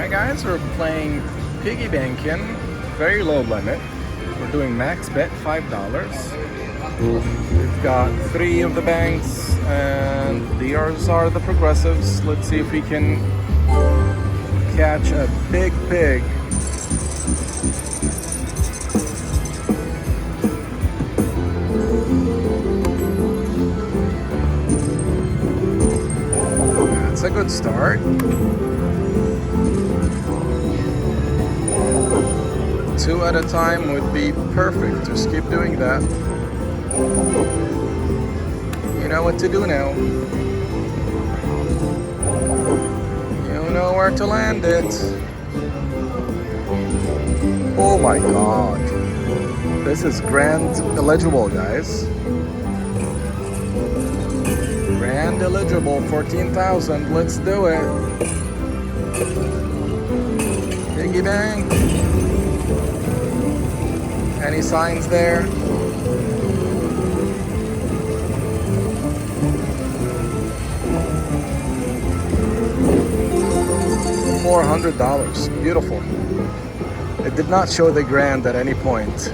Alright guys, we're playing Piggy Bankin, very low limit. We're doing max bet $5. We've got 3 of the banks and these are the progressives. Let's see if we can catch a big pig. That's a good start. 2 at a time would be perfect. Just keep doing that. You know what to do now. You know where to land it. Oh my god. This is grand eligible, guys. Grand eligible, 14,000. Let's do it. Piggy bank. Any signs there? $400. Beautiful. It did not show the grand at any point.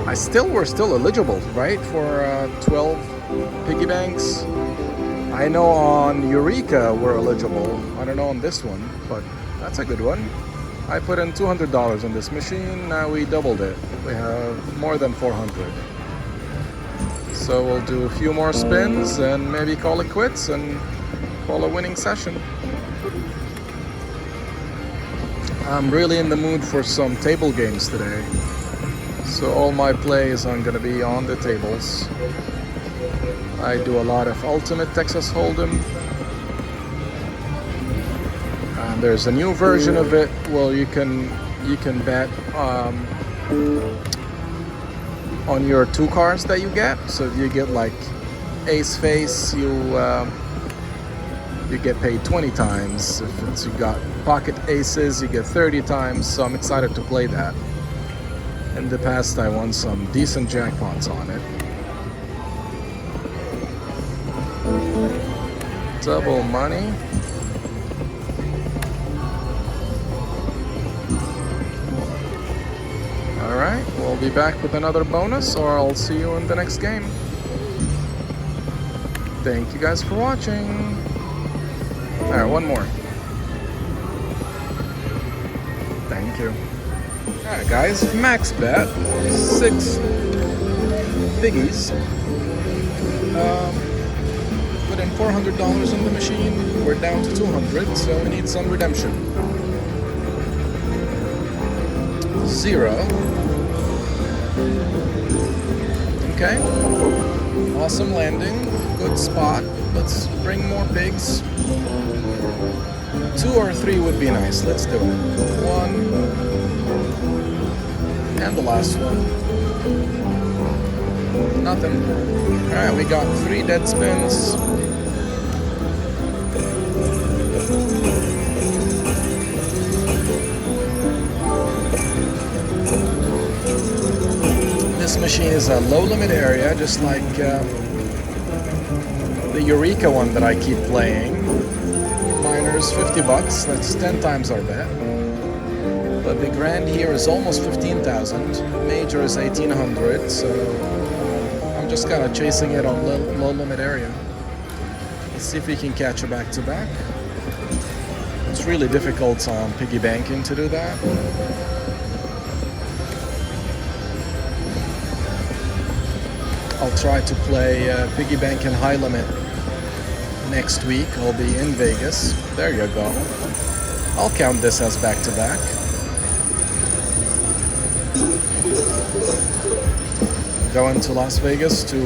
We're still eligible, right? For 12 piggy banks. I know on Eureka we're eligible. I don't know on this one, but that's a good one. I put in $200 on this machine. Now we doubled it. We have more than 400. So we'll do a few more spins and maybe call it quits and call a winning session. I'm really in the mood for some table games today. So all my plays are going to be on the tables. I do a lot of Ultimate Texas Hold'em. There's a new version of it. Well, you can bet on your 2 cards that you get. So if you get like ace face, you get paid 20 times. If you got pocket aces, you get 30 times. So I'm excited to play that. In the past, I won some decent jackpots on it. Double money. Alright, we'll be back with another bonus, or I'll see you in the next game. Thank you guys for watching. Alright, one more. Thank you. Alright guys, max bet, 6 piggies. Put in $400 on the machine. We're down to 200, so we need some redemption. 0. Okay. Awesome landing. Good spot. Let's bring more pigs. 2 or 3 would be nice. Let's do it. 1. And the last one. Nothing. Alright, we got 3 dead spins. This machine is a low limit area, just like the Eureka one that I keep playing. Minor's $50, that's 10 times our bet. But the grand here is almost 15,000. Major is 1,800, so I'm just kind of chasing it on low limit area. Let's see if we can catch a back-to-back. It's really difficult on Piggy Bankin to do that. I'll try to play Piggy Bankin high limit next week. I'll be in Vegas. There you go. I'll count this as back-to-back. Going to Las Vegas to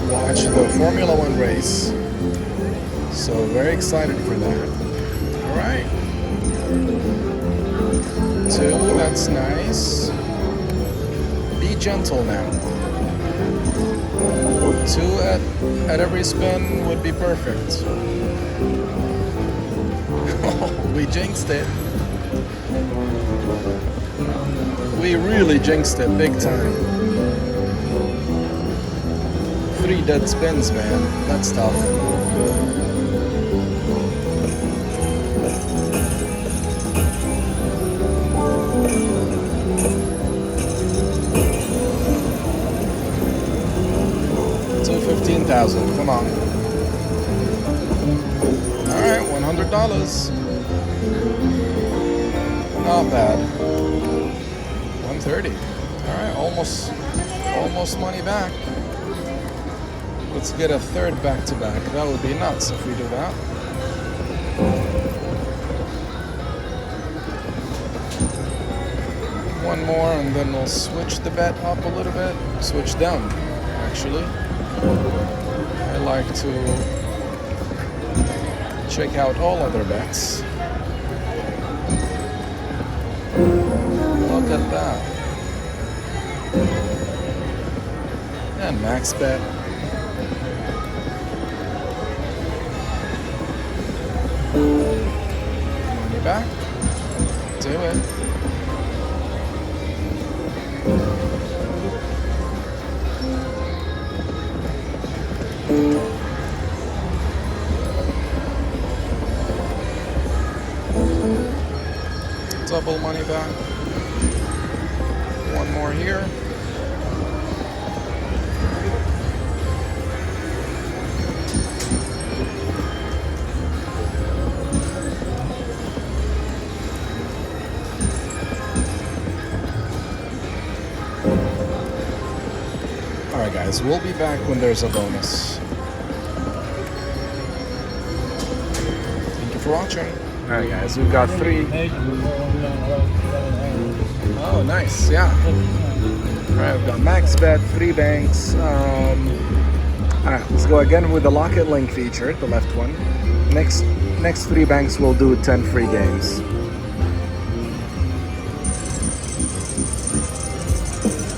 watch the Formula One race. So very excited for that. Alright. 2, that's nice. Be gentle now. 2 at every spin would be perfect. We jinxed it. We really jinxed it big time. 3 dead spins, man. That's tough. 1,000. Come on. All right, $100. Not bad. 130. All right, almost money back. Let's get a third back-to-back. That would be nuts if we do that. One more, and then we'll switch the bet up a little bit. Switch down, actually. I like to check out all other bets. Look at that. And max bet. Money back. Do it. Double money back. One more here. Alright guys, we'll be back when there's a bonus. Thank you for watching. Alright guys, we've got 3. Oh nice, yeah. Alright, we've got max bet, 3 banks. Alright, let's go again with the lock it link feature, the left one. Next 3 banks will do 10 free games.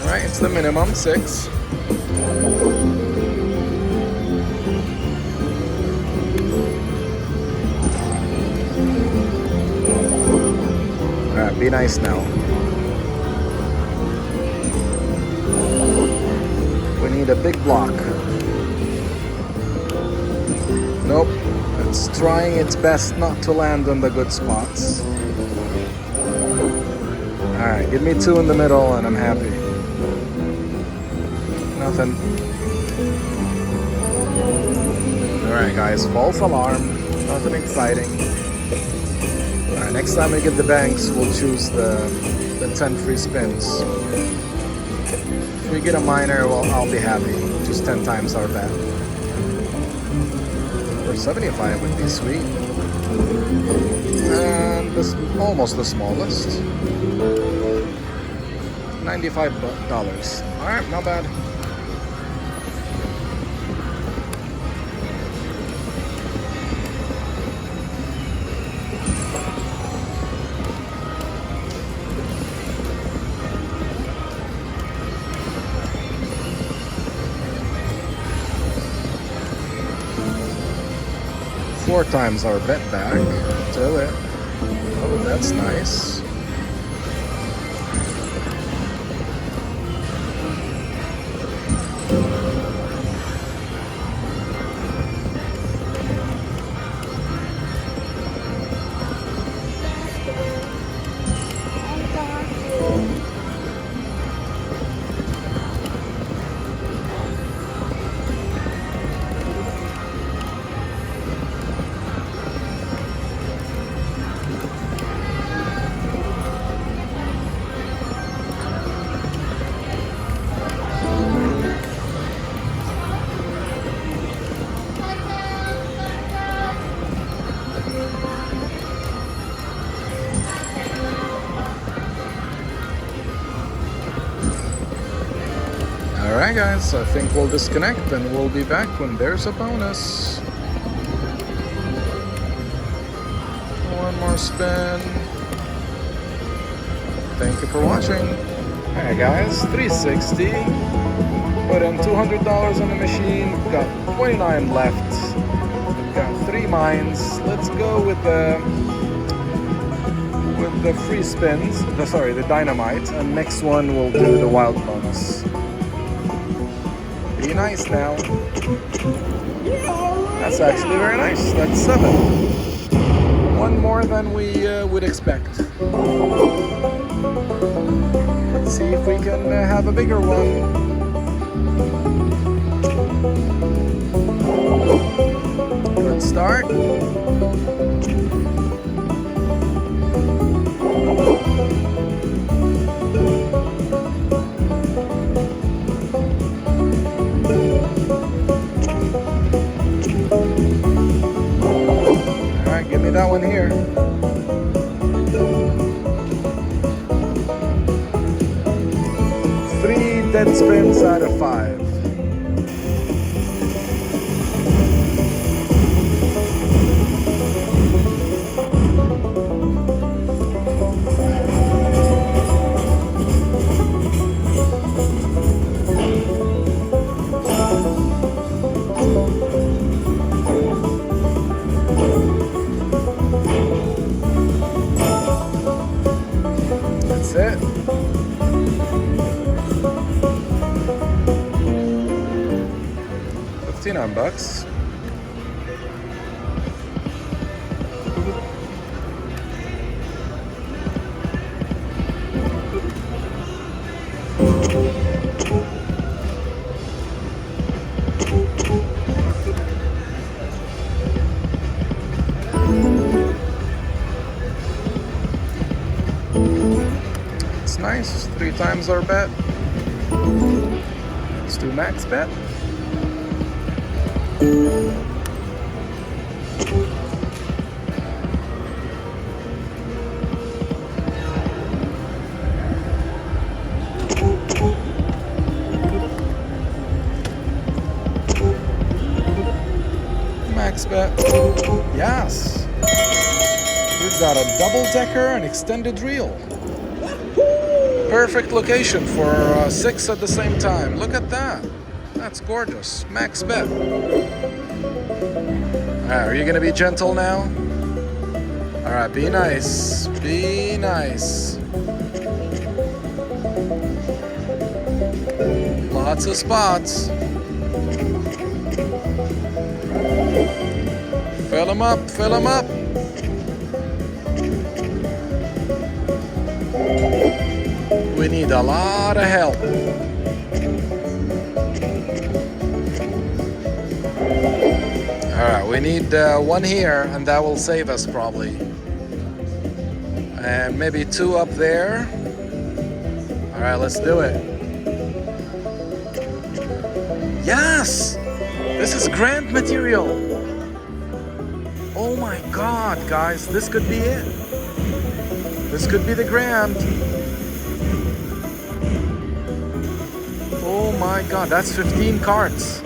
Alright, it's the minimum, 6. Alright, be nice now. We need a big block. Nope. It's trying its best not to land on the good spots. Alright, give me 2 in the middle and I'm happy. Nothing. Alright guys, false alarm. Nothing exciting. Alright, next time we get the banks, we'll choose the 10 free spins. If we get a minor, well, I'll be happy. Just 10 times our bet. For 75 would be sweet. And this almost the smallest. $95. Alright, not bad. Four times our bet back. Do it. Oh, that's nice. Alright guys, I think we'll disconnect and we'll be back when there's a bonus. One more spin. Thank you for watching. Alright guys, 360. Put in $200 on the machine. Got 29 left. Got 3 mines. Let's go with the free spins. The dynamite. And next one we'll do the wild bonus. Be nice now. That's actually very nice. That's 7. One more than we would expect. Let's see if we can have a bigger one. start. Alright, give me that one here. Three dead spins out of 5. That's it. $15. It's nice. 3 times our bet. Let's do max bet. Max bet. Yes. We've got a double-decker and extended reel. Perfect location for 6 at the same time. Look at that. That's gorgeous. Max bet. Alright, are you gonna be gentle now? Alright, be nice. Be nice. Lots of spots. Fill them up, fill them up. We need a lot of help. Alright, we need 1 here, and that will save us probably. And maybe 2 up there. Alright, let's do it. Yes! This is grand material. Oh my god, guys, this could be it. This could be the grand. Oh my god, that's 15 cards.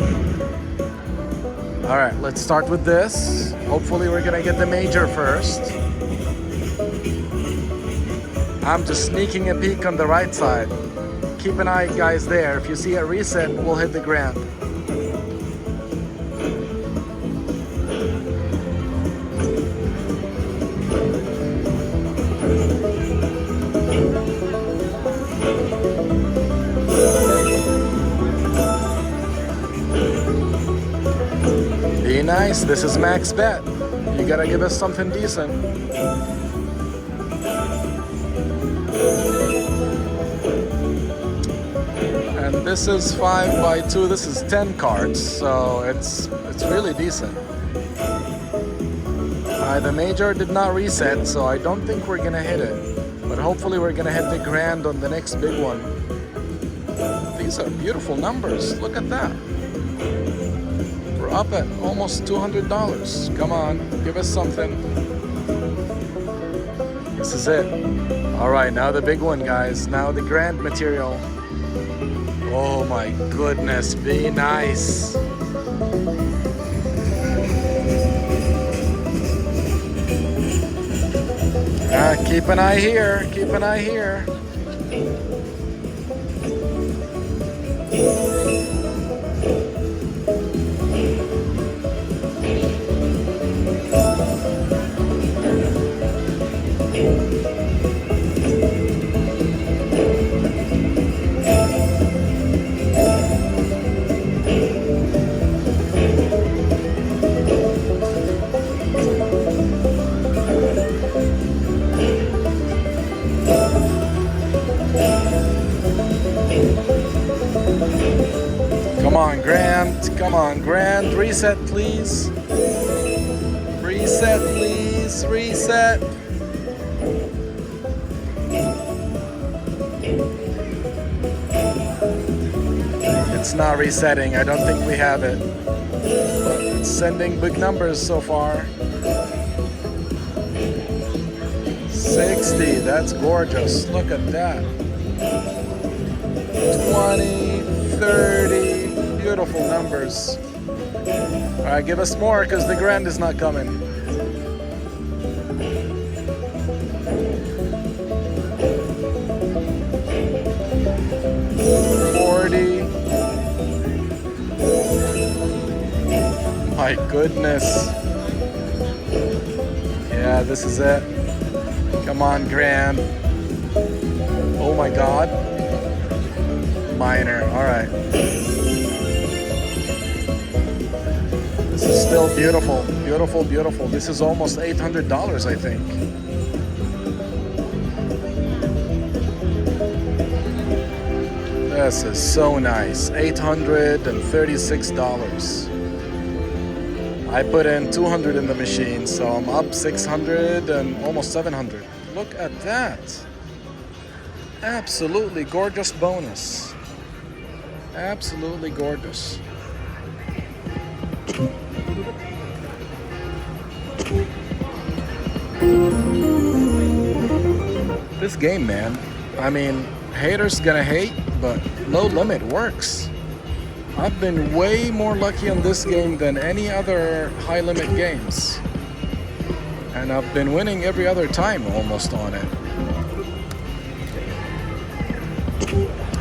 Alright, let's start with this. Hopefully we're gonna get the major first. I'm just sneaking a peek on the right side. Keep an eye, guys, there. If you see a reset, we'll hit the grand. Be nice, this is max bet. You gotta give us something decent. And this is 5 by 2, this is 10 cards, so it's really decent. The major did not reset, so I don't think we're gonna hit it. But hopefully we're gonna hit the grand on the next big one. These are beautiful numbers, look at that. We're up at almost $200. Come on, give us something. This is it. Alright, now the big one, guys. Now the grand material. Oh my goodness, be nice. Keep an eye here, keep an eye here. Come on, grand, reset, please. Reset, please. Reset. It's not resetting. I don't think we have it. But it's sending big numbers so far. 60. That's gorgeous. Look at that. 20, 30. Beautiful numbers. All right, give us more because the grand is not coming. 40. My goodness. Yeah, this is it. Come on, grand. Oh my God. Minor. All right. This is still beautiful. Beautiful, beautiful. This is almost $800, I think. This is so nice. $836. I put in 200 in the machine, so I'm up 600 and almost 700. Look at that. Absolutely gorgeous bonus. Absolutely gorgeous. This game, man, I mean, haters gonna hate, but low limit works. I've been way more lucky on this game than any other high limit games. And I've been winning every other time almost on it.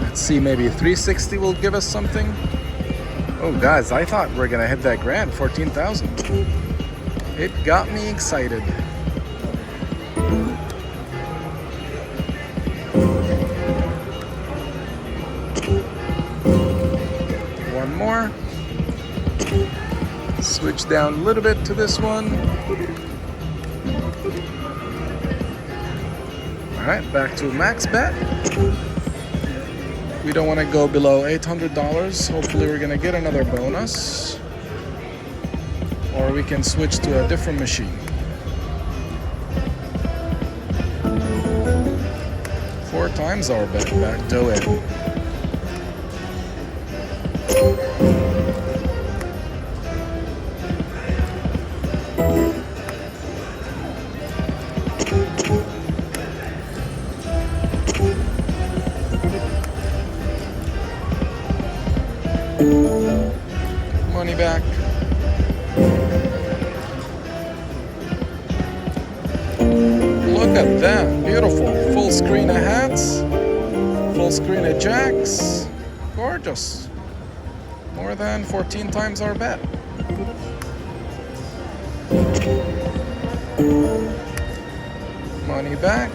Let's see, maybe 360 will give us something. Oh guys, I thought we were gonna hit that grand, 14,000. It got me excited. One more. Switch down a little bit to this one. All right, back to max bet. We don't want to go below $800. Hopefully we're gonna get another bonus. Or we can switch to a different machine. 4 times our bet, back to it. Money back. Look at that, beautiful. Full screen of hats, full screen of jacks. Gorgeous. More than 14 times our bet. Money back.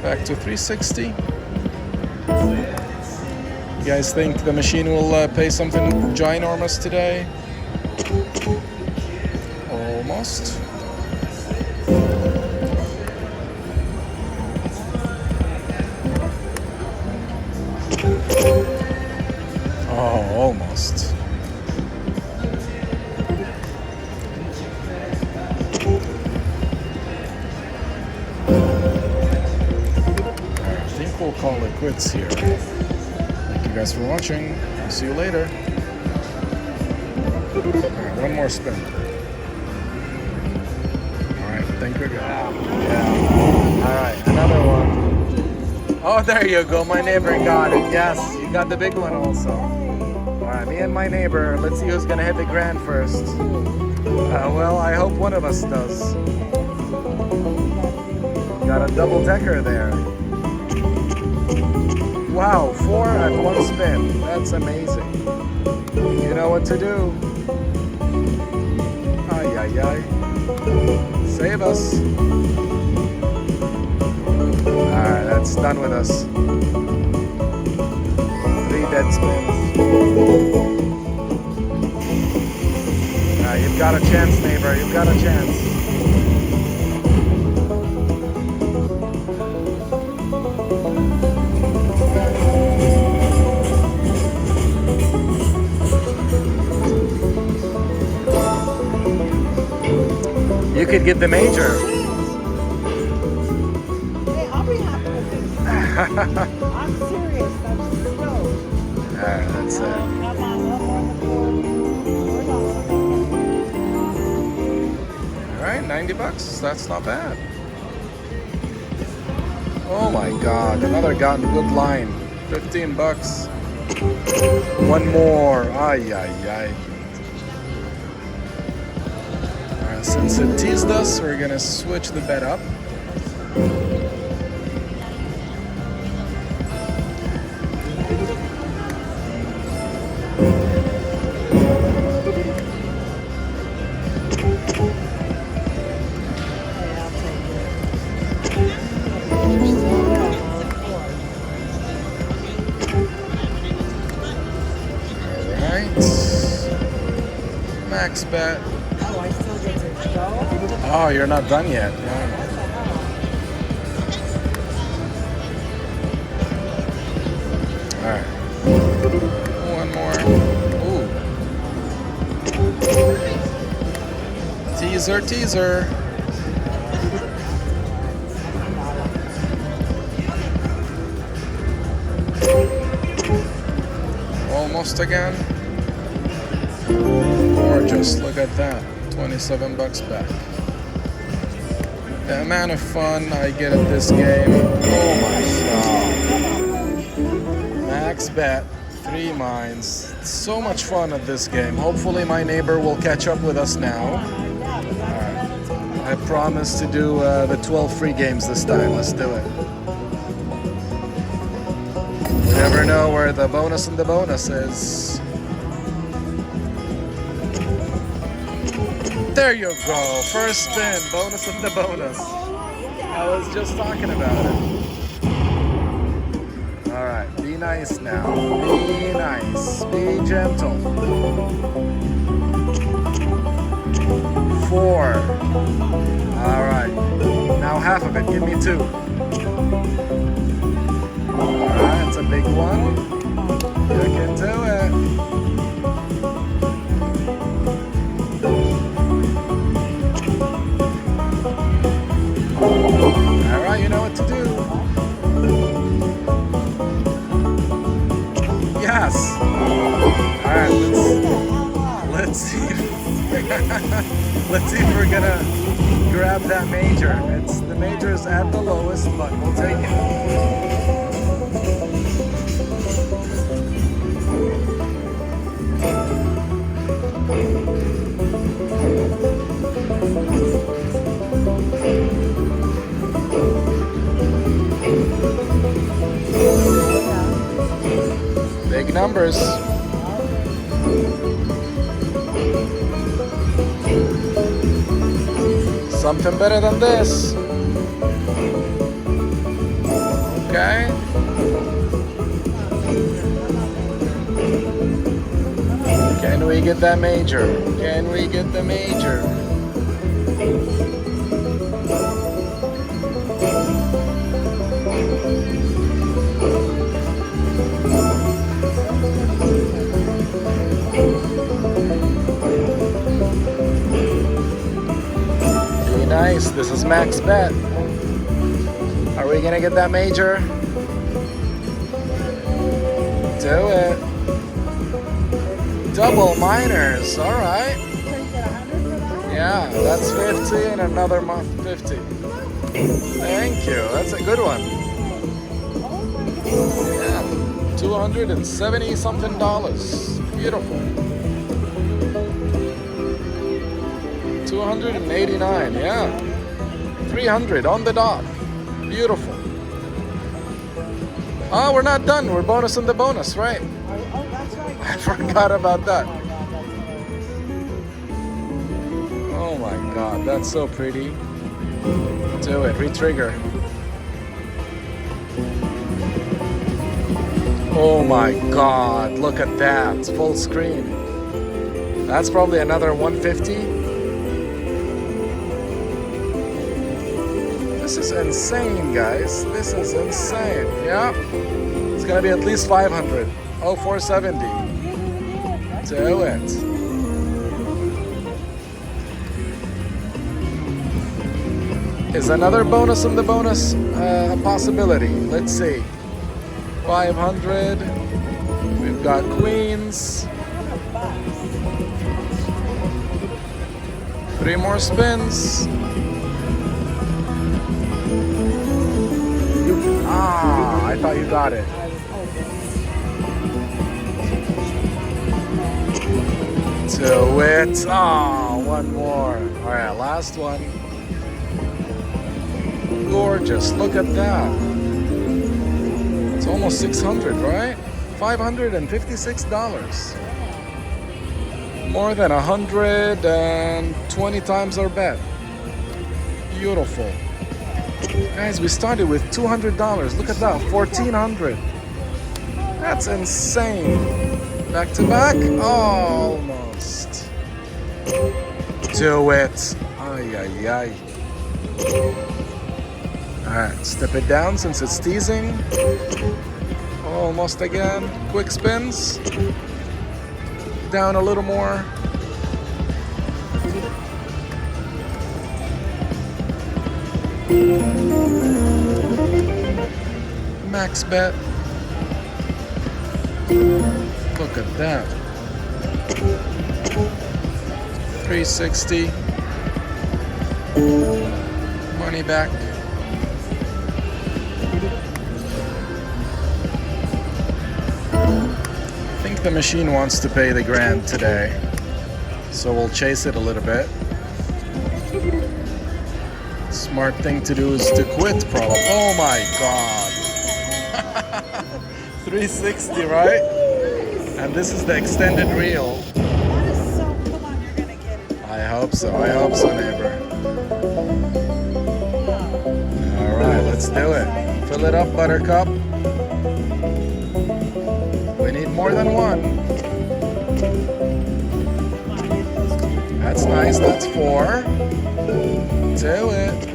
Back to 360. You guys think the machine will pay something ginormous today? Almost. Oh, almost. I think we'll call it quits here. Thank you guys for watching. I'll see you later. Alright, one more spin. Alright, thank you guys. Yeah. Alright, another one. Oh, there you go. My neighbor got it. Yes, you got the big one also. Alright, me and my neighbor. Let's see who's gonna hit the grand first. Well, I hope one of us does. Got a double-decker there. Wow, 4 at one spin. That's amazing. You know what to do. Ay, ay, ay. Save us. Alright, that's done with us. 3 dead spins. You've got a chance, neighbor. You've got a chance. You could get the major. Hey, I'll be happy with this. I'm serious. I'm stoked. Alright, that's it. Come on, up on the board. Alright, 90 bucks. That's not bad. Oh my god, another good line. 15 bucks. One more. Ay, ay, ay. Alright, since it teased us, we're gonna switch the bet up. Max bet. Oh, I still get to go? Oh, you're not done yet. Yeah. Alright. One more. Ooh. Teaser, teaser. Almost again. Gorgeous, look at that. 27 bucks back. The amount of fun I get at this game. Oh my god. Max bet, 3 mines. So much fun at this game. Hopefully my neighbor will catch up with us now. Alright. I promise to do the 12 free games this time. Let's do it. You never know where the bonus and the bonus is. There you go. First spin. Bonus and the bonus. I was just talking about it. Alright. Be nice now. Be nice. Be gentle. 4. Alright. Now half of it. Give me 2. Alright. It's a big one. You can do it. Alright, you know what to do. Yes. Alright, let's see if let's see if we're gonna grab that major. The major is at the lowest, but we'll take it. Big numbers. Something better than this. Okay. Can we get that major? Can we get the major? Be nice. This is max bet. Are we gonna get that major? Do it. Double minors. All right. Yeah, that's 50 and another month 50. Thank you. That's a good one. Yeah, $270 something. Beautiful. 289. Yeah. 300 on the dot. Beautiful. Oh, we're not done. We're bonusing the bonus, right? Oh, that's right. I forgot about that. Oh my god, that's so pretty. Do it, re-trigger. Oh my god, look at that. It's full screen. That's probably another 150. This is insane, guys. This is insane. Yeah. It's gonna be at least 500. Oh, 470. Do it. Is another bonus on the bonus a possibility? Let's see. 500. We've got queens. 3 more spins. I thought you got it. To it. One more. All right, last one. Gorgeous. Look at that. It's almost 600, right? $556. More than 120 times our bet. Beautiful. Guys, we started with $200. Look at that, $1,400. That's insane. Back to back? Almost. Do it. Ay, ay, ay. Alright, step it down since it's teasing. Almost again. Quick spins. Down a little more. Max bet. Look at that. 360. Money back. I think the machine wants to pay the grand today, so we'll chase it a little bit. Smart thing to do is to quit, probably. Oh my god. 360, right? And this is the extended reel. That is so, come on, you're gonna get it. I hope so, neighbor. Alright, let's do it. Fill it up, Buttercup. We need more than one. That's nice, that's 4. Do it.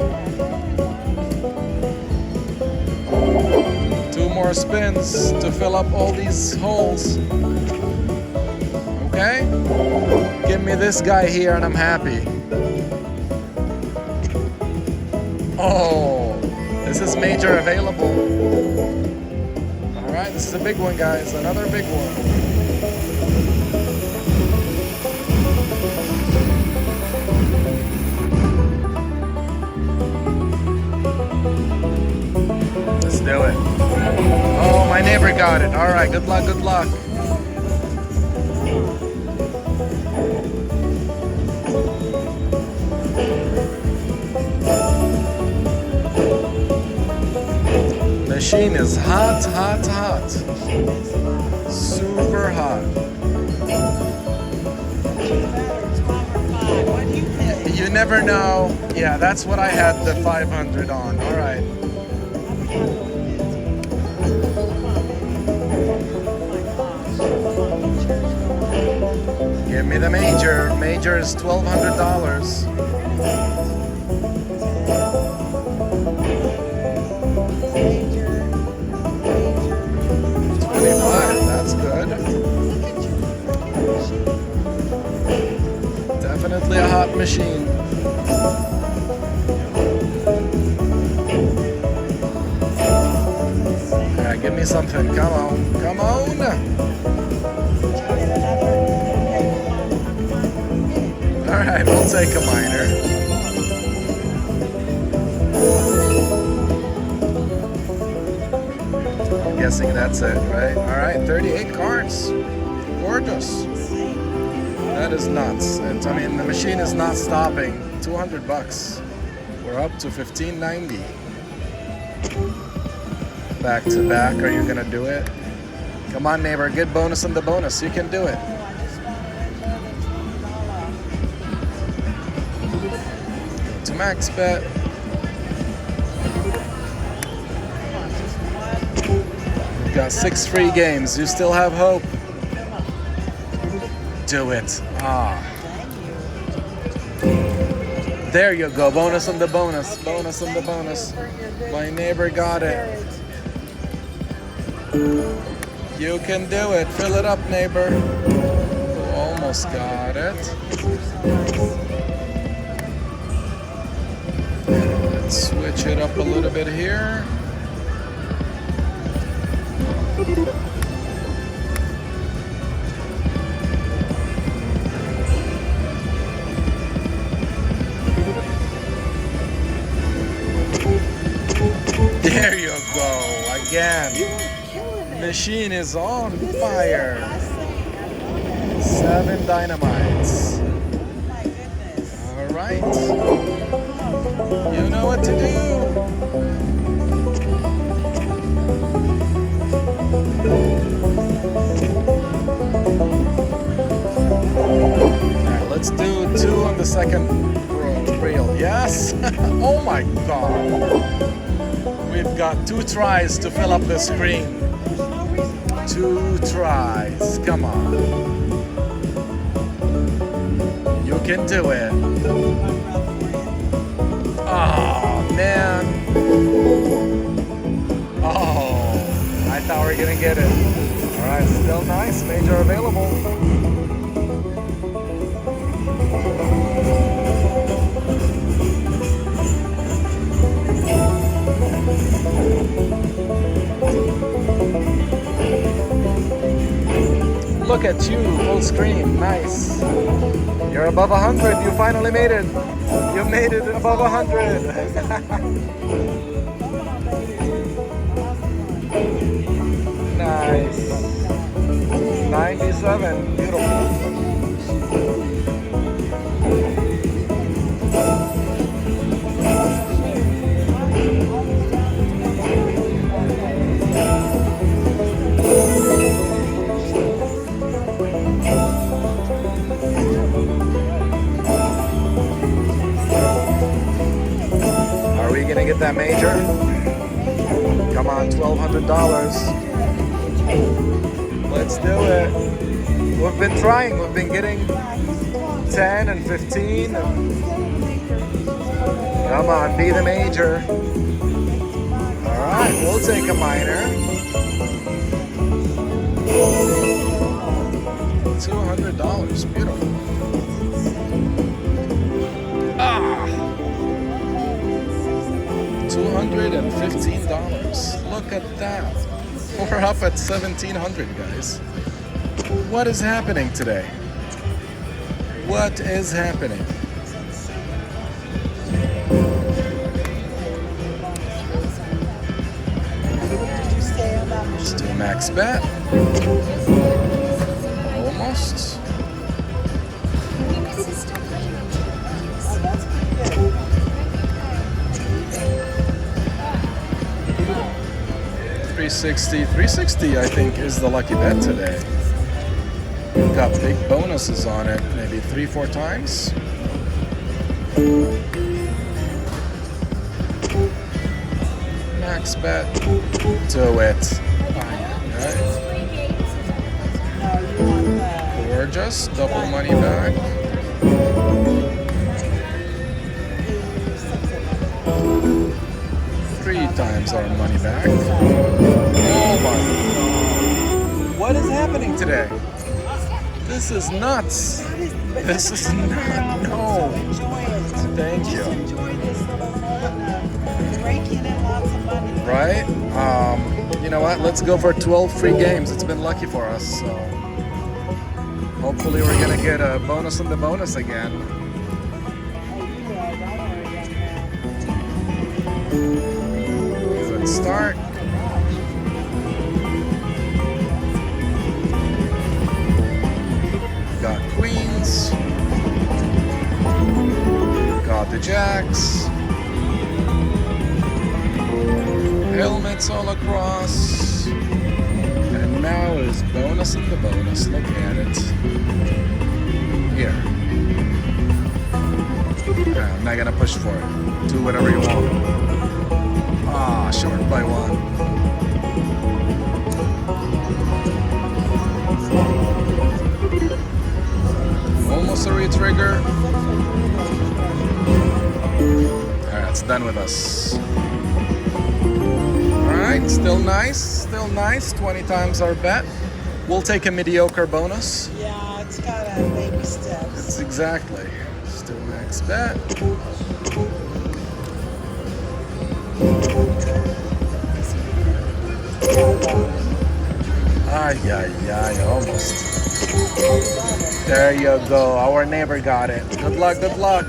2 more spins to fill up all these holes. Okay? Give me this guy here and I'm happy. Oh, this is major available. Alright, this is a big one, guys. Another big one. Let's do it. Oh, my neighbor got it. All right, good luck, good luck. Machine is hot, hot, hot. Super hot. You never know. Yeah, that's what I had the 500 on. All right. Give me the major. Major is $1,200. 25. That's good. Definitely a hot machine. Alright, give me something. Come on. Come on. Alright, we'll take a minor. I'm guessing that's it, right? Alright, 38 cards. Gorgeous. That is nuts. And, I mean, the machine is not stopping. $200. We're up to $1,590. Back to back. Are you gonna do it? Come on, neighbor. Get bonus on the bonus. You can do it. To max bet. We've got 6 free games. You still have hope. Do it. There you go. Bonus on the bonus. Bonus on the bonus. My neighbor got it. You can do it. Fill it up, neighbor. Almost got it. Let's switch it up a little bit here. There you go, again. You were killing it. Machine is on This is fire. the last thing. I love it. 7 dynamites. Oh my goodness. All right. You know what to do. All right, let's do 2 on the second reel. Yes. Oh my God. We've got 2 tries to fill up the screen. There's no reason why 2 tries. Come on. You can do it. Oh, man. Oh, I thought we were going to get it. All right, still nice. Major available. Look at you, full screen, nice. You're above 100, you finally made it. You made it above 100. Nice. 97, beautiful. Are we gonna get that major? Come on, $1,200. Let's do it. We've been trying. We've been getting 10 and 15. Come on, be the major. All right, we'll take a minor. $200, beautiful. $215. Look at that. We're up at 1,700, guys. What is happening today? What is happening? Let's do max bet. Almost. Oh, that's pretty good. 360, I think, is the lucky bet today. We've got big bonuses on it, maybe 3-4 times. Max bet, do it. Right. No, you want that. Gorgeous, double money back. Three times our money back. Oh my. What is happening today? This is nuts. This is not. No. Enjoy it. Thank you. Just enjoy this little moment of raking in lots of money. Right? You know what? Let's go for 12 free games. It's been lucky for us. So hopefully we're gonna get a bonus on the bonus again. Oh, you will. Don't worry, young man. Good start. Got queens. Got the jacks. Helmets all across. And now is bonus in the bonus. Look at it. Here. I'm not gonna push for it. Do whatever you want. Ah, short by 1. Almost a re-trigger. Alright, it's done with us. Alright, still nice. 20 times our bet. We'll take a mediocre bonus. Yeah, it's got baby steps. It's exactly. Still max bet. Ay, ay, ay, almost. There you go. Our neighbor got it. Good luck, good luck.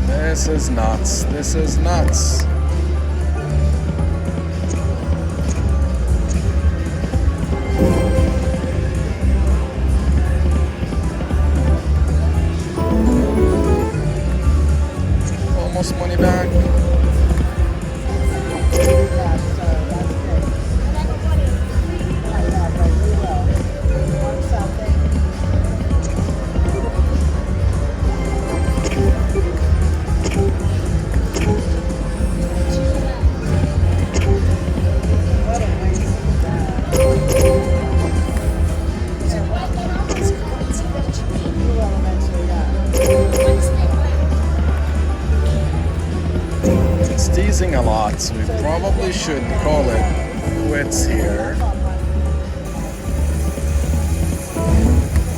This is nuts. This is nuts. Almost money back. It's teasing a lot, so we probably should call it quits here.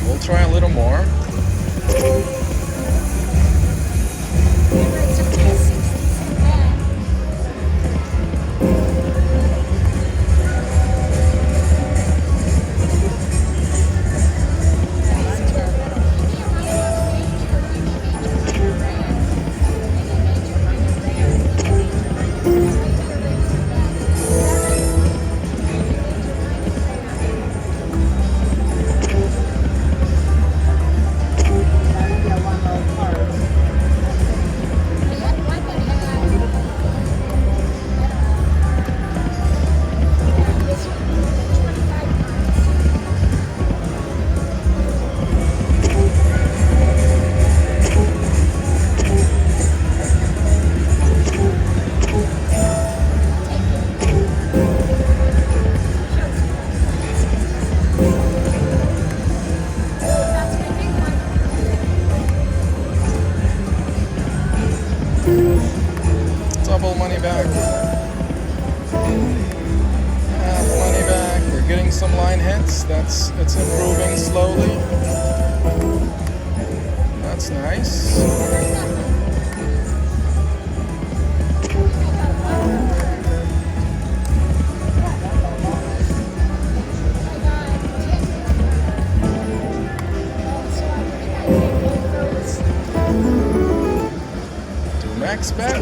We'll try a little more. Double money back. Half money back. We're getting some line hits. It's improving slowly. That's nice. Do max bet.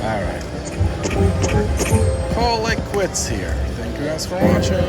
Alright. Call it quits here. Thank you guys for watching.